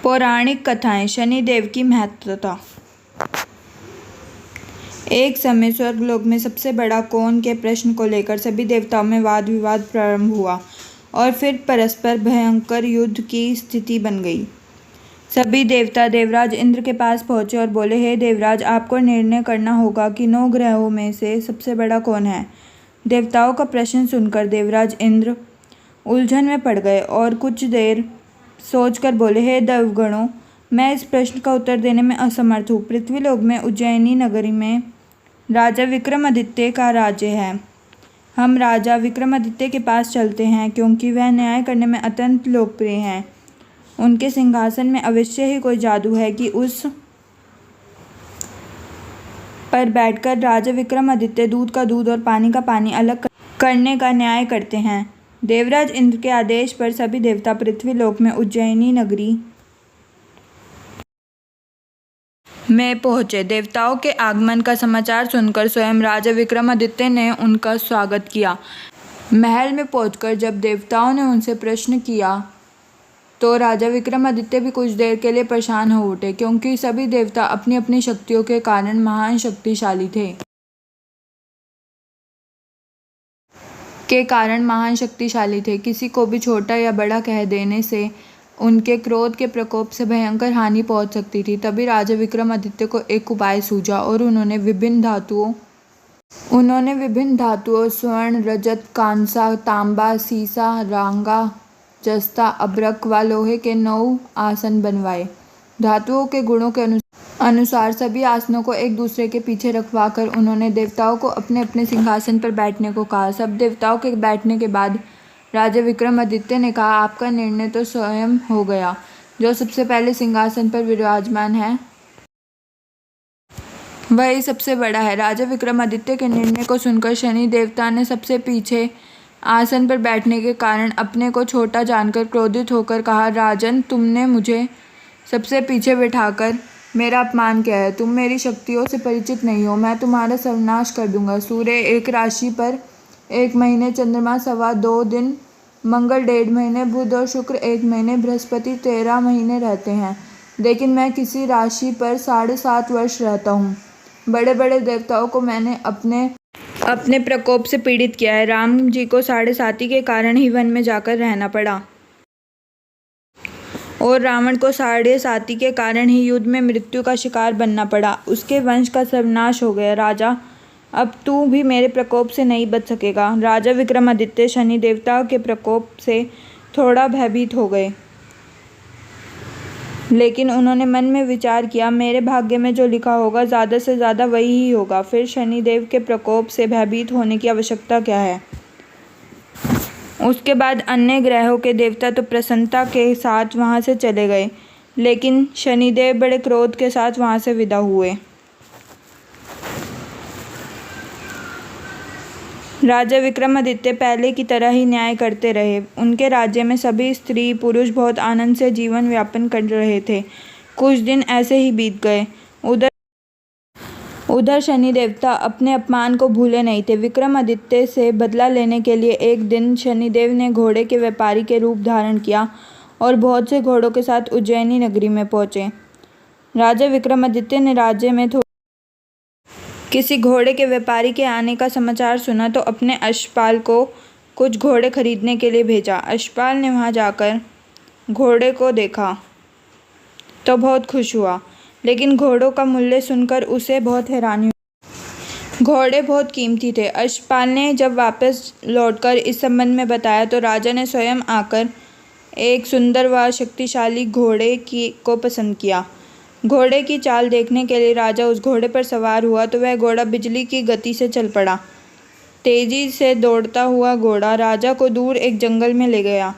पौराणिक कथाएं शनिदेव की महत्वता। एक समय स्वर्गलोक में सबसे बड़ा कौन के प्रश्न को लेकर सभी देवताओं में वाद विवाद प्रारंभ हुआ और फिर परस्पर भयंकर युद्ध की स्थिति बन गई। सभी देवता देवराज इंद्र के पास पहुंचे और बोले, हे देवराज, आपको निर्णय करना होगा कि 9 ग्रहों में से सबसे बड़ा कौन है। देवताओं का प्रश्न सुनकर देवराज इंद्र उलझन में पड़ गए और कुछ देर सोचकर बोले, हे देवगणों, मैं इस प्रश्न का उत्तर देने में असमर्थ हूँ। पृथ्वीलोक में उज्जैनी नगरी में राजा विक्रमादित्य का राज्य है। हम राजा विक्रमादित्य के पास चलते हैं क्योंकि वह न्याय करने में अत्यंत लोकप्रिय हैं। उनके सिंहासन में अवश्य ही कोई जादू है कि उस पर बैठकर राजा विक्रमादित्य दूध का दूध और पानी का पानी अलग करने का न्याय करते हैं। देवराज इंद्र के आदेश पर सभी देवता पृथ्वीलोक में उज्जैनी नगरी में पहुंचे। देवताओं के आगमन का समाचार सुनकर स्वयं राजा विक्रमादित्य ने उनका स्वागत किया। महल में पहुंचकर जब देवताओं ने उनसे प्रश्न किया तो राजा विक्रमादित्य भी कुछ देर के लिए परेशान हो उठे, क्योंकि सभी देवता अपनी अपनी शक्तियों के कारण महान शक्तिशाली थे। किसी को भी छोटा या बड़ा कह देने से उनके क्रोध के प्रकोप से भयंकर हानि पहुंच सकती थी। तभी राजा विक्रमादित्य को एक उपाय सूझा और उन्होंने विभिन्न धातुओं स्वर्ण, रजत, कांसा, तांबा, सीसा, रांगा, जस्ता, अभ्रक व लोहे के 9 आसन बनवाए। धातुओं के गुणों के अनुसार सभी आसनों को एक दूसरे के पीछे रखवाकर उन्होंने देवताओं को अपने अपने सिंहासन पर बैठने को कहा। सब देवताओं के बैठने के बाद राजा विक्रमादित्य ने कहा, आपका निर्णय तो स्वयं हो गया। जो सबसे पहले सिंहासन पर विराजमान है वही सबसे बड़ा है। राजा विक्रमादित्य के निर्णय को सुनकर शनि देवता ने सबसे पीछे आसन पर बैठने के कारण अपने को छोटा जानकर क्रोधित होकर कहा, राजन, तुमने मुझे सबसे पीछे बैठाकर मेरा अपमान किया है। तुम मेरी शक्तियों से परिचित नहीं हो। मैं तुम्हारा सर्वनाश कर दूंगा। सूर्य एक राशि पर 1 महीने, चंद्रमा 2.25 दिन, मंगल 1.5 महीने, बुध और शुक्र 1 महीने, बृहस्पति 13 महीने रहते हैं, लेकिन मैं किसी राशि पर 7.5 वर्ष रहता हूँ। बड़े बड़े देवताओं को मैंने अपने प्रकोप से पीड़ित किया है। राम जी को 7.5 के कारण ही वन में जाकर रहना पड़ा और रावण को 7.5 के कारण ही युद्ध में मृत्यु का शिकार बनना पड़ा। उसके वंश का सर्वनाश हो गया। राजा, अब तू भी मेरे प्रकोप से नहीं बच सकेगा। राजा विक्रमादित्य शनि देवता के प्रकोप से थोड़ा भयभीत हो गए, लेकिन उन्होंने मन में विचार किया, मेरे भाग्य में जो लिखा होगा ज़्यादा से ज़्यादा वही ही होगा। फिर शनिदेव के प्रकोप से भयभीत होने की आवश्यकता क्या है। उसके बाद अन्य ग्रहों के देवता तो प्रसन्नता के साथ वहाँ से चले गए, लेकिन शनिदेव बड़े क्रोध के साथ वहाँ से विदा हुए। राजा विक्रमादित्य पहले की तरह ही न्याय करते रहे। उनके राज्य में सभी स्त्री पुरुष बहुत आनंद से जीवन यापन कर रहे थे। कुछ दिन ऐसे ही बीत गए। उधर शनि देवता अपने अपमान को भूले नहीं थे। विक्रमादित्य से बदला लेने के लिए एक दिन शनिदेव ने घोड़े के व्यापारी के रूप धारण किया और बहुत से घोड़ों के साथ उज्जैनी नगरी में पहुंचे। राजा विक्रमादित्य ने राज्य में किसी घोड़े के व्यापारी के आने का समाचार सुना तो अपने अश्वपाल को कुछ घोड़े खरीदने के लिए भेजा। अश्वपाल ने वहां जाकर घोड़े को देखा तो बहुत खुश हुआ, लेकिन घोड़ों का मूल्य सुनकर उसे बहुत हैरानी हुई। घोड़े बहुत कीमती थे। अश्वपाल ने जब वापस लौटकर इस संबंध में बताया तो राजा ने स्वयं आकर एक सुंदर व शक्तिशाली घोड़े को पसंद किया। घोड़े की चाल देखने के लिए राजा उस घोड़े पर सवार हुआ तो वह घोड़ा बिजली की गति से चल पड़ा। तेजी से दौड़ता हुआ घोड़ा राजा को दूर एक जंगल में ले गया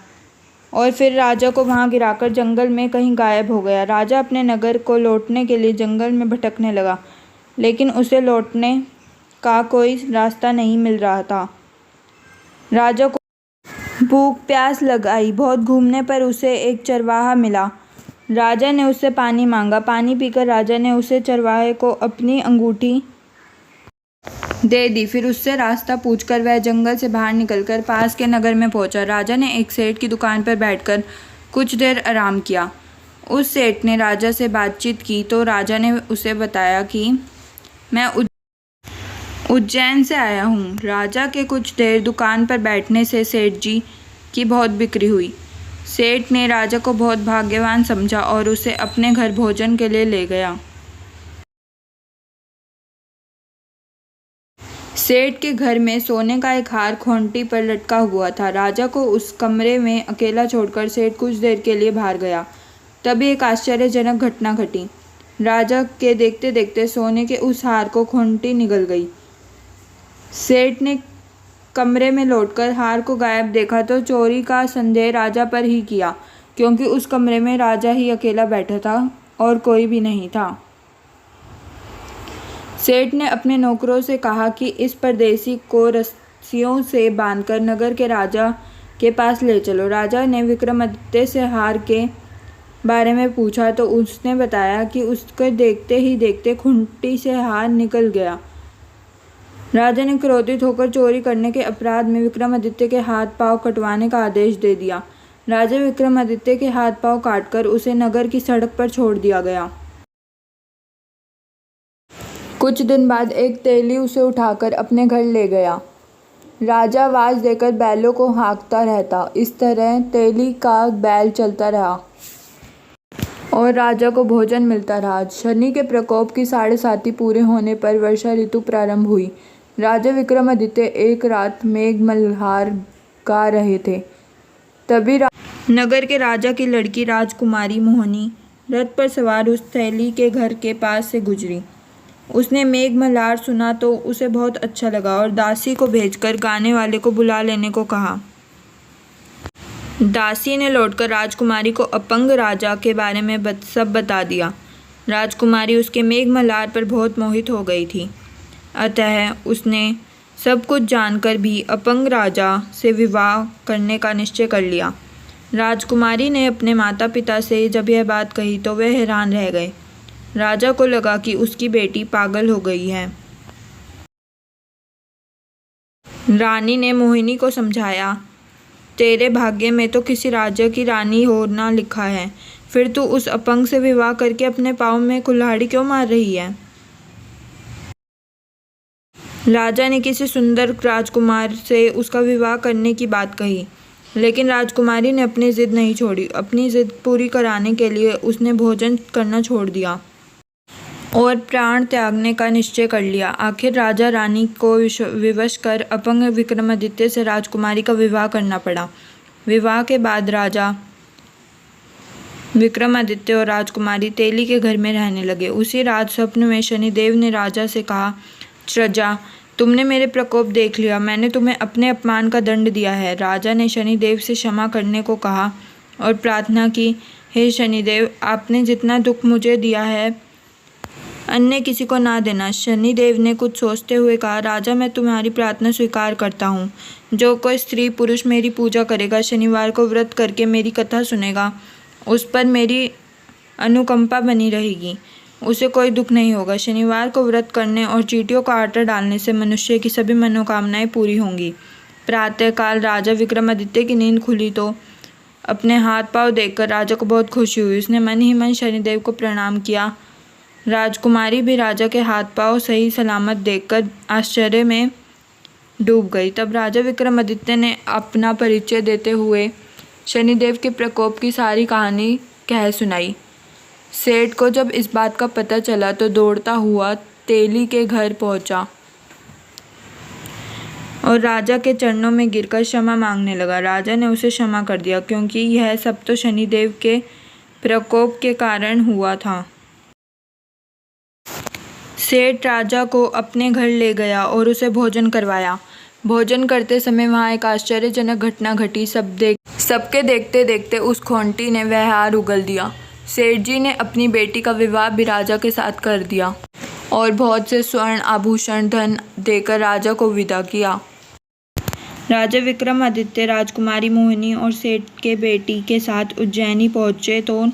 और फिर राजा को वहां गिराकर जंगल में कहीं गायब हो गया। राजा अपने नगर को लौटने के लिए जंगल में भटकने लगा, लेकिन उसे लौटने का कोई रास्ता नहीं मिल रहा था। राजा को भूख प्यास लग आई। बहुत घूमने पर उसे एक चरवाहा मिला। राजा ने उससे पानी मांगा। पानी पीकर राजा ने उसे चरवाहे को अपनी अंगूठी दे दी। फिर उससे रास्ता पूछकर वह जंगल से बाहर निकलकर पास के नगर में पहुंचा। राजा ने एक सेठ की दुकान पर बैठकर कुछ देर आराम किया। उस सेठ ने राजा से बातचीत की तो राजा ने उसे बताया कि मैं उज्जैन से आया हूँ। राजा के कुछ देर दुकान पर बैठने से सेठ जी की बहुत बिक्री हुई। सेठ ने राजा को बहुत भाग्यवान समझा और उसे अपने घर भोजन के लिए ले गया। सेठ के घर में सोने का एक हार खूंटी पर लटका हुआ था। राजा को उस कमरे में अकेला छोड़कर सेठ कुछ देर के लिए बाहर गया। तभी एक आश्चर्यजनक घटना घटी। राजा के देखते देखते सोने के उस हार को खूंटी निगल गई। सेठ ने कमरे में लौटकर हार को गायब देखा तो चोरी का संदेह राजा पर ही किया, क्योंकि उस कमरे में राजा ही अकेला बैठा था और कोई भी नहीं था। सेठ ने अपने नौकरों से कहा कि इस परदेसी को रस्सियों से बांधकर नगर के राजा के पास ले चलो। राजा ने विक्रमादित्य से हार के बारे में पूछा तो उसने बताया कि उसके देखते ही देखते खूंटी से हार निकल गया। राजा ने क्रोधित होकर चोरी करने के अपराध में विक्रमादित्य के हाथ पांव कटवाने का आदेश दे दिया। राजा विक्रमादित्य के हाथ पांव काटकर उसे नगर की सड़क पर छोड़ दिया गया। कुछ दिन बाद एक तेली उसे उठाकर अपने घर ले गया। राजा आवाज देकर बैलों को हाँकता रहता। इस तरह तेली का बैल चलता रहा और राजा को भोजन मिलता रहा। शनि के प्रकोप की 7.5 पूरे होने पर वर्षा ऋतु प्रारंभ हुई। राजा विक्रमादित्य एक रात मेघ मल्हार गा रहे थे। तभी नगर के राजा की लड़की राजकुमारी मोहिनी रथ पर सवार उस तेली के घर के पास से गुजरी। उसने मेघ मल्हार सुना तो उसे बहुत अच्छा लगा और दासी को भेजकर गाने वाले को बुला लेने को कहा। दासी ने लौटकर राजकुमारी को अपंग राजा के बारे में सब बता दिया। राजकुमारी उसके मेघ मल्हार पर बहुत मोहित हो गई थी, अतः उसने सब कुछ जानकर भी अपंग राजा से विवाह करने का निश्चय कर लिया। राजकुमारी ने अपने माता पिता से जब यह बात कही तो वे हैरान रह गए। राजा को लगा कि उसकी बेटी पागल हो गई है। रानी ने मोहिनी को समझाया, तेरे भाग्य में तो किसी राज्य की रानी होना लिखा है, फिर तू उस अपंग से विवाह करके अपने पाँव में कुल्हाड़ी क्यों मार रही है। राजा ने किसी सुंदर राजकुमार से उसका विवाह करने की बात कही, लेकिन राजकुमारी ने अपनी जिद नहीं छोड़ी। अपनी जिद पूरी कराने के लिए उसने भोजन करना छोड़ दिया और प्राण त्यागने का निश्चय कर लिया। आखिर राजा रानी को विवश कर अपंग विक्रमादित्य से राजकुमारी का विवाह करना पड़ा। विवाह के बाद राजा विक्रमादित्य और राजकुमारी तेली के घर में रहने लगे। उसी रात स्वप्न में शनिदेव ने राजा से कहा, प्रजा, तुमने मेरे प्रकोप देख लिया, मैंने तुम्हें अपने अपमान का दंड दिया है। राजा ने शनिदेव से क्षमा करने को कहा और प्रार्थना की, हे शनिदेव, आपने जितना दुख मुझे दिया है अन्य किसी को ना देना। शनिदेव ने कुछ सोचते हुए कहा, राजा, मैं तुम्हारी प्रार्थना स्वीकार करता हूँ। जो कोई स्त्री पुरुष मेरी पूजा करेगा, शनिवार को व्रत करके मेरी कथा सुनेगा, उस पर मेरी अनुकंपा बनी रहेगी, उसे कोई दुख नहीं होगा। शनिवार को व्रत करने और चींटियों का आटा डालने से मनुष्य की सभी मनोकामनाएं पूरी होंगी। प्रातःकाल राजा विक्रमादित्य की नींद खुली तो अपने हाथ पांव देखकर राजा को बहुत खुशी हुई। उसने मन ही मन शनिदेव को प्रणाम किया। राजकुमारी भी राजा के हाथ पांव सही सलामत देखकर आश्चर्य में डूब गई। तब राजा विक्रमादित्य ने अपना परिचय देते हुए शनिदेव के प्रकोप की सारी कहानी कह सुनाई। सेठ को जब इस बात का पता चला तो दौड़ता हुआ तेली के घर पहुंचा और राजा के चरणों में गिरकर क्षमा मांगने लगा। राजा ने उसे क्षमा कर दिया, क्योंकि यह सब तो शनिदेव के प्रकोप के कारण हुआ था। सेठ राजा को अपने घर ले गया और उसे भोजन करवाया। भोजन करते समय वहाँ एक आश्चर्यजनक घटना घटी। सबके देखते देखते उस खूंटी ने वह हार उगल दिया। सेठ जी ने अपनी बेटी का विवाह भी राजा के साथ कर दिया और बहुत से स्वर्ण आभूषण धन देकर राजा को विदा किया। राजा विक्रमादित्य राजकुमारी मोहिनी और सेठ के बेटी के साथ उज्जैनी पहुंचे तो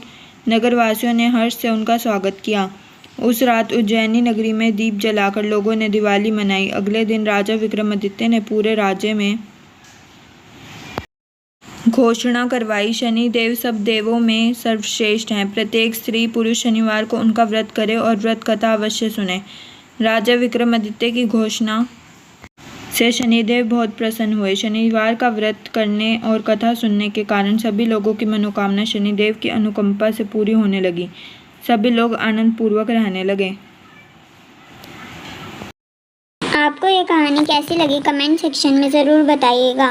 नगरवासियों ने हर्ष से उनका स्वागत किया। उस रात उज्जैनी नगरी में दीप जलाकर लोगों ने दिवाली मनाई। अगले दिन राजा विक्रमादित्य ने पूरे राज्य में घोषणा करवाई, शनिदेव सब देवों में सर्वश्रेष्ठ हैं। प्रत्येक स्त्री पुरुष शनिवार को उनका व्रत करे और व्रत कथा अवश्य सुने। राजा विक्रमादित्य की घोषणा से शनिदेव बहुत प्रसन्न हुए। शनिवार का व्रत करने और कथा सुनने के कारण सभी लोगों की मनोकामना शनिदेव की अनुकंपा से पूरी होने लगी। सभी लोग आनंद पूर्वक रहने लगे। आपको ये कहानी कैसी लगी कमेंट सेक्शन में ज़रूर बताइएगा।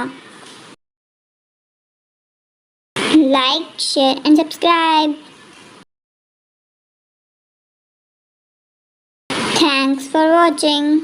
Like, share and subscribe. Thanks for watching.